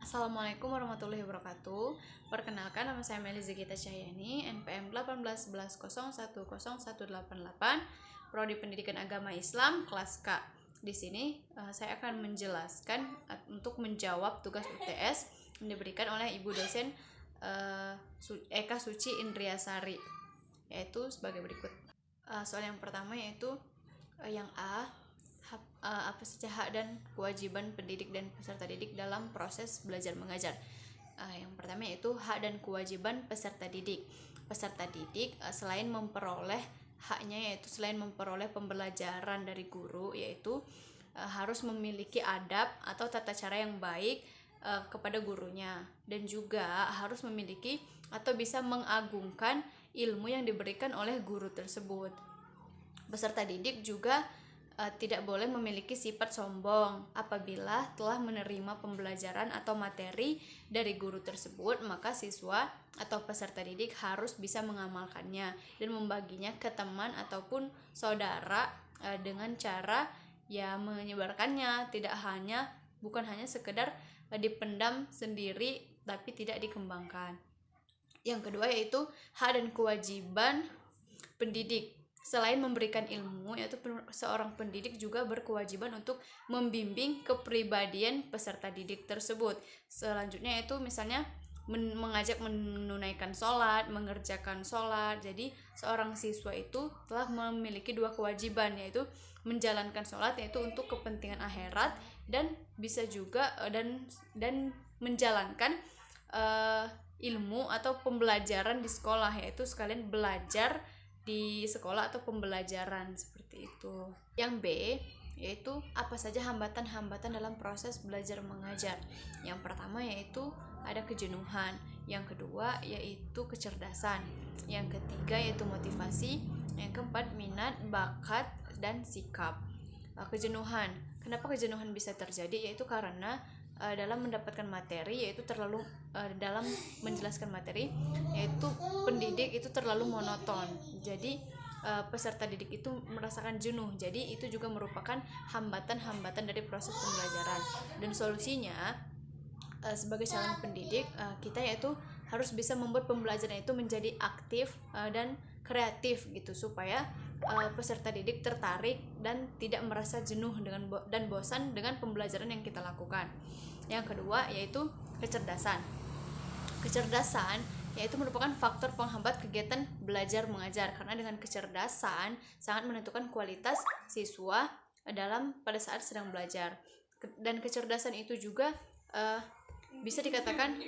Assalamualaikum warahmatullahi wabarakatuh. Perkenalkan, nama saya Meliza Gita Cahyani, NPM 1811010188, Prodi Pendidikan Agama Islam kelas K. Di sini saya akan menjelaskan untuk menjawab tugas UTS yang diberikan oleh Ibu dosen Eka Suci Indriasari, yaitu sebagai berikut. Soal yang pertama yaitu yang A, apa saja hak dan kewajiban pendidik dan peserta didik dalam proses belajar mengajar. Yang pertama yaitu hak dan kewajiban peserta didik. Peserta didik selain memperoleh haknya, yaitu selain memperoleh pembelajaran dari guru, yaitu harus memiliki adab atau tata cara yang baik kepada gurunya, dan juga harus memiliki atau bisa mengagungkan ilmu yang diberikan oleh guru tersebut. Peserta didik juga tidak boleh memiliki sifat sombong. Apabila telah menerima pembelajaran atau materi dari guru tersebut, maka siswa atau peserta didik harus bisa mengamalkannya dan membaginya ke teman ataupun saudara dengan cara menyebarkannya, bukan hanya sekedar dipendam sendiri tapi tidak dikembangkan. Yang kedua yaitu hak dan kewajiban pendidik. Selain memberikan ilmu, yaitu seorang pendidik juga berkewajiban untuk membimbing kepribadian peserta didik tersebut. Selanjutnya yaitu misalnya mengajak menunaikan sholat, mengerjakan sholat. Jadi seorang siswa itu telah memiliki dua kewajiban, yaitu menjalankan sholat, yaitu untuk kepentingan akhirat, dan bisa juga dan menjalankan ilmu atau pembelajaran di sekolah, yaitu sekalian belajar di sekolah atau pembelajaran seperti itu. Yang B yaitu apa saja hambatan-hambatan dalam proses belajar mengajar. Yang pertama yaitu ada kejenuhan, yang kedua yaitu kecerdasan, yang ketiga yaitu motivasi, yang keempat minat, bakat, dan sikap. Kejenuhan. Kenapa kejenuhan bisa terjadi? Yaitu karena dalam mendapatkan materi, yaitu terlalu dalam menjelaskan materi, yaitu pendidik itu terlalu monoton. Jadi peserta didik itu merasakan jenuh. Jadi itu juga merupakan hambatan-hambatan dari proses pembelajaran. Dan solusinya sebagai calon pendidik, kita yaitu harus bisa membuat pembelajaran itu menjadi aktif dan kreatif gitu, supaya peserta didik tertarik dan tidak merasa jenuh dan bosan dengan pembelajaran yang kita lakukan. Yang kedua yaitu kecerdasan. Kecerdasan yaitu merupakan faktor penghambat kegiatan belajar mengajar, karena dengan kecerdasan sangat menentukan kualitas siswa pada saat sedang belajar. Dan kecerdasan itu juga bisa dikatakan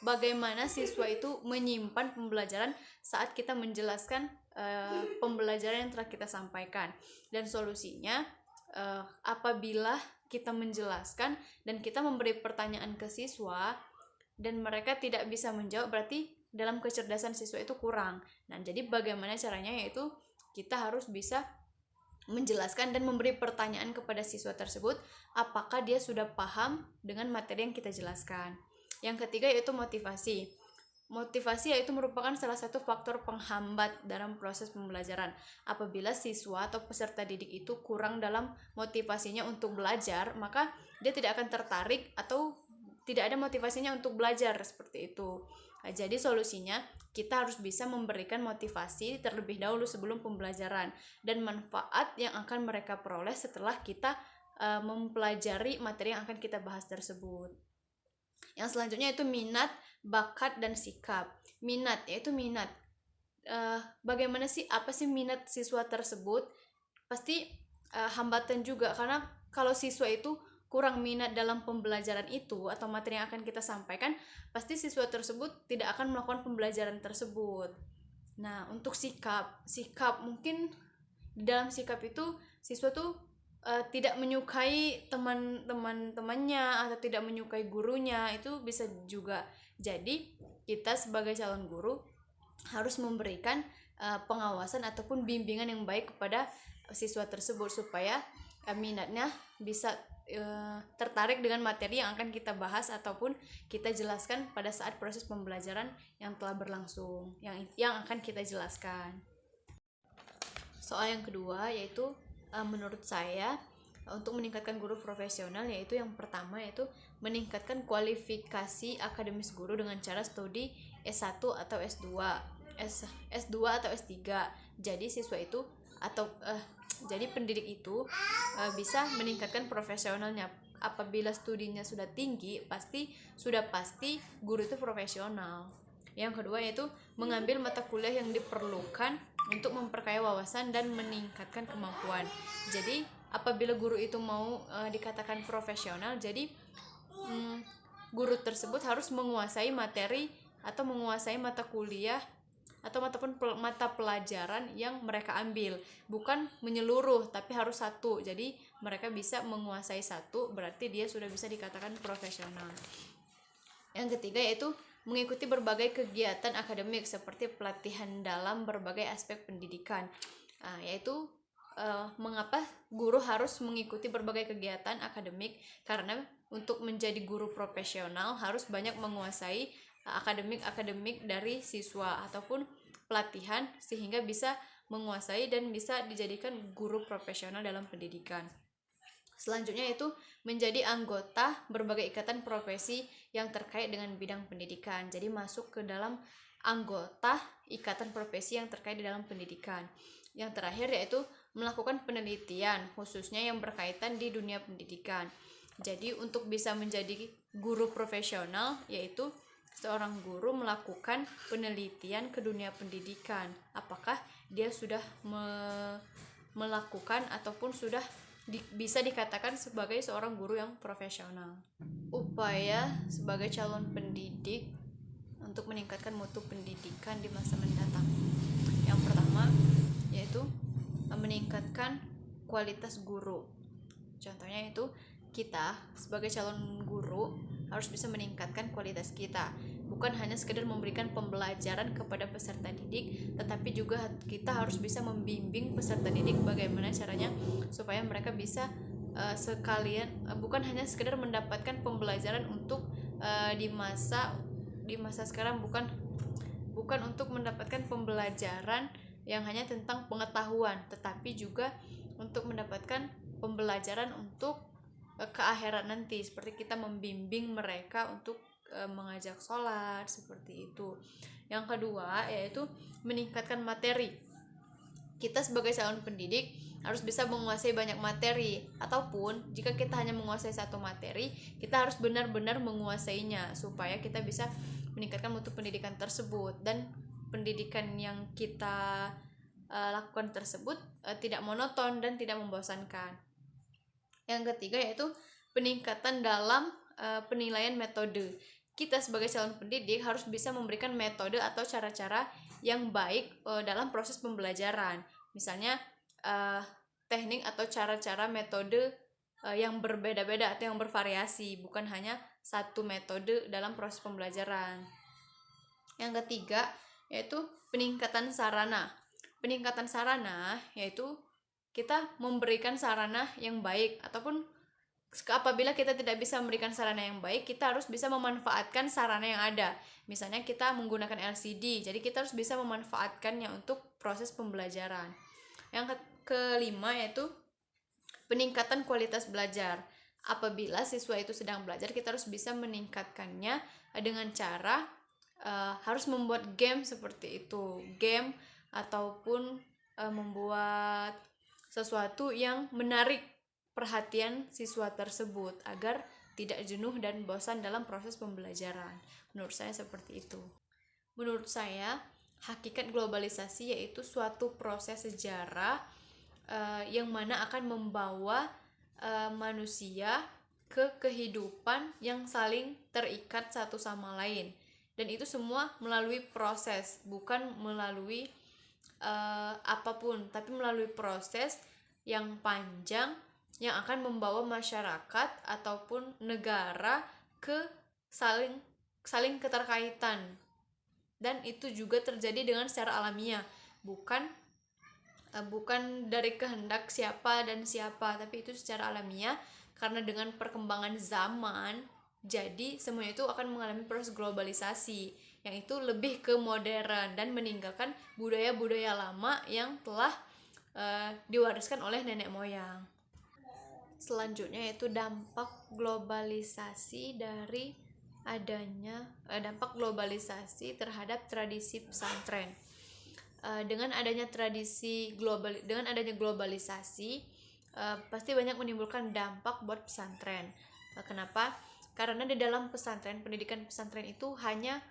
bagaimana siswa itu menyimpan pembelajaran saat kita menjelaskan pembelajaran yang telah kita sampaikan. Dan solusinya apabila kita menjelaskan dan kita memberi pertanyaan ke siswa dan mereka tidak bisa menjawab, berarti dalam kecerdasan siswa itu kurang. Nah, jadi bagaimana caranya, yaitu kita harus bisa menjelaskan dan memberi pertanyaan kepada siswa tersebut apakah dia sudah paham dengan materi yang kita jelaskan. Yang ketiga yaitu motivasi. Motivasi yaitu merupakan salah satu faktor penghambat dalam proses pembelajaran. Apabila siswa atau peserta didik itu kurang dalam motivasinya untuk belajar, maka dia tidak akan tertarik atau tidak ada motivasinya untuk belajar seperti itu. Nah, jadi solusinya kita harus bisa memberikan motivasi terlebih dahulu sebelum pembelajaran dan manfaat yang akan mereka peroleh setelah kita mempelajari materi yang akan kita bahas tersebut. Yang selanjutnya itu minat, bakat, dan sikap. Minat yaitu minat. Bagaimana sih, apa sih minat siswa tersebut? Pasti hambatan juga, karena kalau siswa itu kurang minat dalam pembelajaran itu atau materi yang akan kita sampaikan, pasti siswa tersebut tidak akan melakukan pembelajaran tersebut. Nah, untuk sikap mungkin di dalam sikap itu siswa tuh tidak menyukai teman-temannya atau tidak menyukai gurunya, itu bisa juga. Jadi kita sebagai calon guru harus memberikan pengawasan ataupun bimbingan yang baik kepada siswa tersebut supaya minatnya bisa tertarik dengan materi yang akan kita bahas ataupun kita jelaskan pada saat proses pembelajaran yang telah berlangsung, yang akan kita jelaskan. Soal yang kedua yaitu menurut saya untuk meningkatkan guru profesional, yaitu yang pertama yaitu meningkatkan kualifikasi akademis guru dengan cara studi S1 atau S2, S2 atau S3. Jadi siswa itu jadi pendidik itu bisa meningkatkan profesionalnya. Apabila studinya sudah tinggi, sudah pasti guru itu profesional. Yang kedua yaitu mengambil mata kuliah yang diperlukan untuk memperkaya wawasan dan meningkatkan kemampuan. Jadi apabila guru itu mau dikatakan profesional, jadi guru tersebut harus menguasai materi atau menguasai mata kuliah atau mata pelajaran yang mereka ambil, bukan menyeluruh tapi harus satu. Jadi mereka bisa menguasai satu, berarti dia sudah bisa dikatakan profesional. Yang ketiga yaitu mengikuti berbagai kegiatan akademik seperti pelatihan dalam berbagai aspek pendidikan. Yaitu mengapa guru harus mengikuti berbagai kegiatan akademik? Karena untuk menjadi guru profesional harus banyak menguasai akademik dari siswa ataupun pelatihan, sehingga bisa menguasai dan bisa dijadikan guru profesional dalam pendidikan. Selanjutnya itu menjadi anggota berbagai ikatan profesi yang terkait dengan bidang pendidikan. Jadi masuk ke dalam anggota ikatan profesi yang terkait di dalam pendidikan. Yang terakhir yaitu melakukan penelitian khususnya yang berkaitan di dunia pendidikan. Jadi untuk bisa menjadi guru profesional yaitu seorang guru melakukan penelitian ke dunia pendidikan. Apakah dia sudah melakukan ataupun sudah bisa dikatakan sebagai seorang guru yang profesional. Upaya sebagai calon pendidik untuk meningkatkan mutu pendidikan di masa mendatang. Yang pertama yaitu meningkatkan kualitas guru. Contohnya itu kita sebagai calon guru harus bisa meningkatkan kualitas kita, bukan hanya sekedar memberikan pembelajaran kepada peserta didik, tetapi juga kita harus bisa membimbing peserta didik bagaimana caranya supaya mereka bisa sekalian bukan hanya sekedar mendapatkan pembelajaran untuk di masa sekarang, bukan untuk mendapatkan pembelajaran yang hanya tentang pengetahuan, tetapi juga untuk mendapatkan pembelajaran untuk ke akhirat nanti, seperti kita membimbing mereka untuk mengajak sholat, seperti itu. Yang kedua yaitu meningkatkan materi. Kita sebagai calon pendidik harus bisa menguasai banyak materi, ataupun jika kita hanya menguasai satu materi, kita harus benar-benar menguasainya supaya kita bisa meningkatkan mutu pendidikan tersebut dan pendidikan yang kita lakukan tersebut tidak monoton dan tidak membosankan. Yang ketiga yaitu peningkatan dalam penilaian metode. Kita sebagai calon pendidik harus bisa memberikan metode atau cara-cara yang baik dalam proses pembelajaran. Misalnya teknik atau cara-cara metode yang berbeda-beda atau yang bervariasi, bukan hanya satu metode dalam proses pembelajaran. Yang ketiga yaitu peningkatan sarana. Peningkatan sarana yaitu kita memberikan sarana yang baik, ataupun apabila kita tidak bisa memberikan sarana yang baik, kita harus bisa memanfaatkan sarana yang ada. Misalnya kita menggunakan LCD, jadi kita harus bisa memanfaatkannya untuk proses pembelajaran. Yang kelima yaitu peningkatan kualitas belajar. Apabila siswa itu sedang belajar, kita harus bisa meningkatkannya dengan cara harus membuat game seperti itu, game ataupun membuat sesuatu yang menarik perhatian siswa tersebut agar tidak jenuh dan bosan dalam proses pembelajaran. Menurut saya seperti itu. Menurut saya, hakikat globalisasi yaitu suatu proses sejarah yang mana akan membawa manusia ke kehidupan yang saling terikat satu sama lain. Dan itu semua melalui proses, bukan melalui apapun, tapi melalui proses yang panjang yang akan membawa masyarakat ataupun negara ke saling keterkaitan. Dan itu juga terjadi dengan secara alamiah, bukan dari kehendak siapa dan siapa, tapi itu secara alamiah karena dengan perkembangan zaman, jadi semuanya itu akan mengalami proses globalisasi yang itu lebih ke modern dan meninggalkan budaya-budaya lama yang telah diwariskan oleh nenek moyang. selanjutnya yaitu dampak globalisasi dari adanya dampak globalisasi terhadap tradisi pesantren. Dengan adanya globalisasi, pasti banyak menimbulkan dampak buat pesantren. Kenapa? Karena di dalam pesantren, pendidikan pesantren itu hanya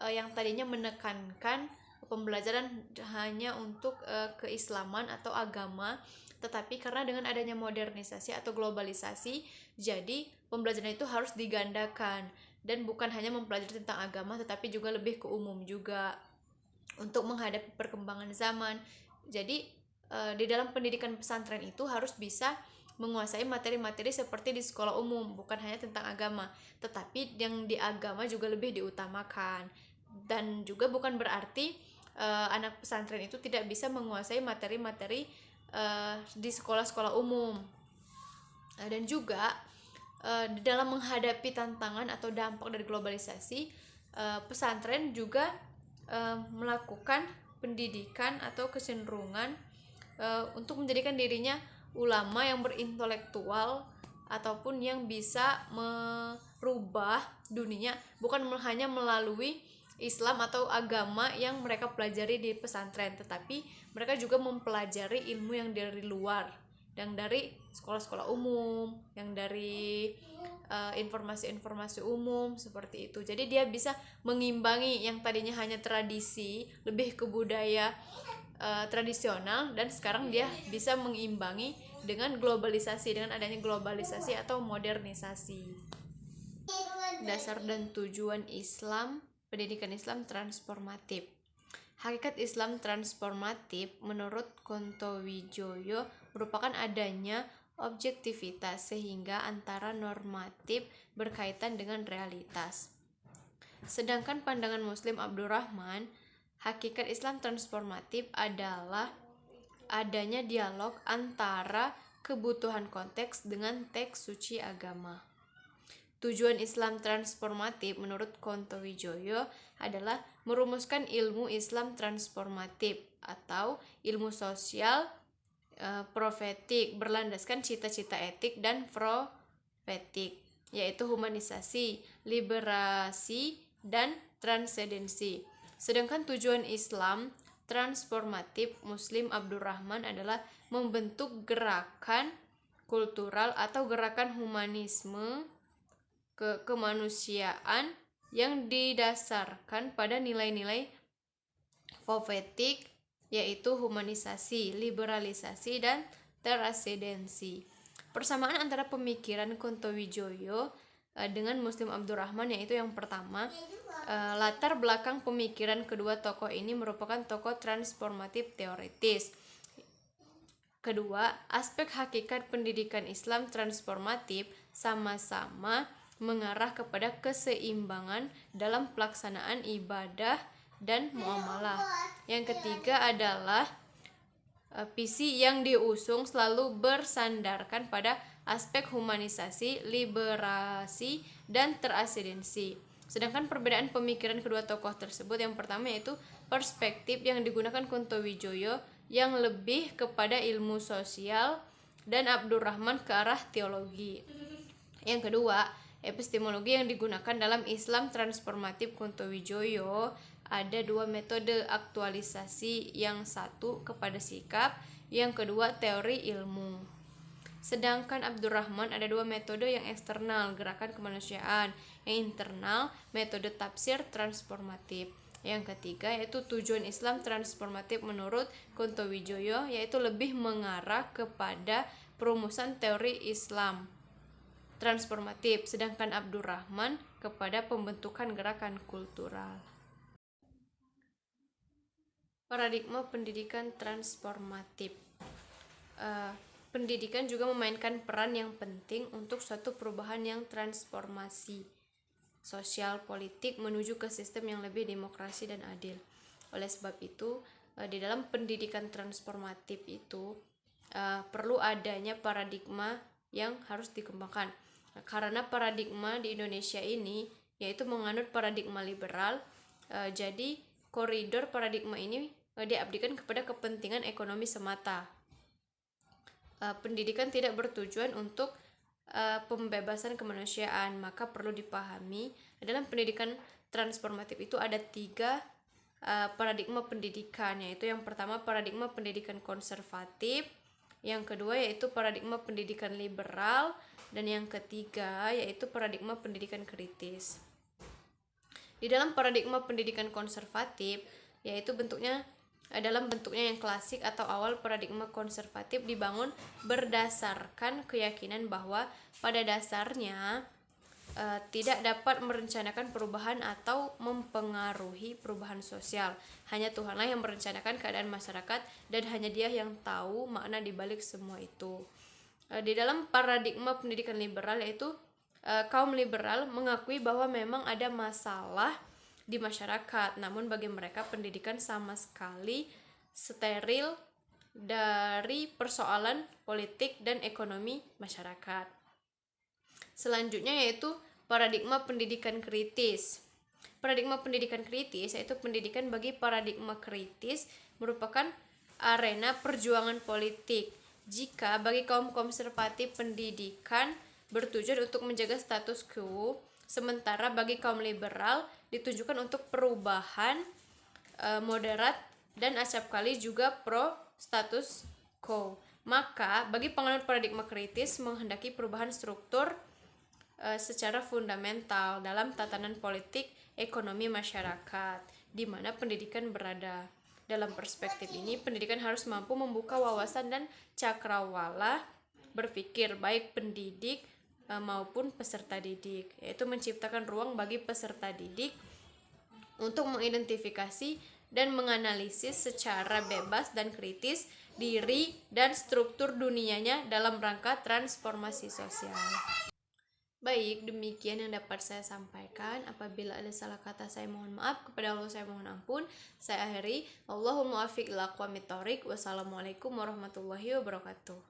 yang tadinya menekankan pembelajaran hanya untuk keislaman atau agama, tetapi karena dengan adanya modernisasi atau globalisasi, jadi pembelajaran itu harus digandakan dan bukan hanya mempelajari tentang agama, tetapi juga lebih ke umum juga untuk menghadapi perkembangan zaman. Jadi di dalam pendidikan pesantren itu harus bisa menguasai materi-materi seperti di sekolah umum, bukan hanya tentang agama, tetapi yang di agama juga lebih diutamakan. Dan juga bukan berarti anak pesantren itu tidak bisa menguasai materi-materi di sekolah-sekolah umum. Dan juga di dalam menghadapi tantangan atau dampak dari globalisasi, pesantren juga melakukan pendidikan atau kecenderungan untuk menjadikan dirinya ulama yang berintelektual ataupun yang bisa merubah dunia, bukan hanya melalui Islam atau agama yang mereka pelajari di pesantren, tetapi mereka juga mempelajari ilmu yang dari luar, yang dari sekolah-sekolah umum, yang dari informasi-informasi umum seperti itu. Jadi dia bisa mengimbangi yang tadinya hanya tradisi, lebih ke budaya tradisional, dan sekarang dia bisa mengimbangi dengan globalisasi, dengan adanya globalisasi atau modernisasi. Dasar dan tujuan Islam, pendidikan Islam transformatif. Hakikat Islam transformatif menurut Kontowijoyo merupakan adanya objektivitas sehingga antara normatif berkaitan dengan realitas. Sedangkan pandangan Muslim Abdurrahman, hakikat Islam transformatif adalah adanya dialog antara kebutuhan konteks dengan teks suci agama. Tujuan Islam transformatif menurut Kontowijoyo adalah merumuskan ilmu Islam transformatif atau ilmu sosial profetik berlandaskan cita-cita etik dan profetik, yaitu humanisasi, liberasi, dan transendensi. Sedangkan tujuan Islam transformatif Muslim Abdurrahman adalah membentuk gerakan kultural atau gerakan humanisme kemanusiaan yang didasarkan pada nilai-nilai profetik, yaitu humanisasi, liberalisasi, dan transendensi. Persamaan antara pemikiran Kontowijoyo dengan Muslim Abdurrahman yaitu yang pertama, latar belakang pemikiran kedua tokoh ini merupakan tokoh transformatif teoritis. Kedua, aspek hakikat pendidikan Islam transformatif sama-sama mengarah kepada keseimbangan dalam pelaksanaan ibadah dan muamalah. Yang ketiga adalah visi yang diusung selalu bersandarkan pada aspek humanisasi, liberasi, dan transendensi. Sedangkan perbedaan pemikiran kedua tokoh tersebut, yang pertama yaitu perspektif yang digunakan Kontowijoyo yang lebih kepada ilmu sosial dan Abdurrahman ke arah teologi. Yang kedua, epistemologi yang digunakan dalam Islam transformatif Kontowijoyo ada dua metode aktualisasi, yang satu kepada sikap, yang kedua teori ilmu. Sedangkan Abdurrahman ada dua metode yang eksternal, gerakan kemanusiaan, yang internal, metode tafsir transformatif. Yang ketiga yaitu tujuan Islam transformatif menurut Kontowijoyo yaitu lebih mengarah kepada perumusan teori Islam transformatif, sedangkan Abdurrahman kepada pembentukan gerakan kultural. Paradigma pendidikan transformatif. Pendidikan juga memainkan peran yang penting untuk suatu perubahan yang transformasi sosial politik menuju ke sistem yang lebih demokrasi dan adil. Oleh sebab itu, di dalam pendidikan transformatif itu perlu adanya paradigma yang harus dikembangkan. Karena paradigma di Indonesia ini yaitu menganut paradigma liberal, jadi koridor paradigma ini diabdikan kepada kepentingan ekonomi semata. pendidikan tidak bertujuan untuk pembebasan kemanusiaan, maka perlu dipahami dalam pendidikan transformatif itu ada 3 paradigma pendidikan, yaitu yang pertama paradigma pendidikan konservatif, yang kedua yaitu paradigma pendidikan liberal, dan yang ketiga yaitu paradigma pendidikan kritis. Di dalam paradigma pendidikan konservatif, yaitu dalam bentuknya yang klasik atau awal, paradigma konservatif dibangun berdasarkan keyakinan bahwa pada dasarnya tidak dapat merencanakan perubahan atau mempengaruhi perubahan sosial. Hanya Tuhanlah yang merencanakan keadaan masyarakat dan hanya Dia yang tahu makna di balik semua itu. Di dalam paradigma pendidikan liberal, yaitu kaum liberal mengakui bahwa memang ada masalah di masyarakat, namun bagi mereka pendidikan sama sekali steril dari persoalan politik dan ekonomi masyarakat. Selanjutnya yaitu paradigma pendidikan kritis. Paradigma pendidikan kritis yaitu pendidikan bagi paradigma kritis merupakan arena perjuangan politik. Jika bagi kaum konservatif pendidikan bertujuan untuk menjaga status quo, sementara bagi kaum liberal ditujukan untuk perubahan moderat dan acapkali juga pro status quo. Maka bagi penganut paradigma kritis menghendaki perubahan struktur secara fundamental dalam tatanan politik ekonomi masyarakat di mana pendidikan berada. Dalam perspektif ini, pendidikan harus mampu membuka wawasan dan cakrawala berpikir baik pendidik maupun peserta didik, yaitu menciptakan ruang bagi peserta didik untuk mengidentifikasi dan menganalisis secara bebas dan kritis diri dan struktur dunianya dalam rangka transformasi sosial. Baik, demikian yang dapat saya sampaikan. Apabila ada salah kata, saya mohon maaf. Kepada Allah saya mohon ampun. Saya akhiri. Allahumma afiq ila aqwamit thoriq. Wassalamualaikum warahmatullahi wabarakatuh.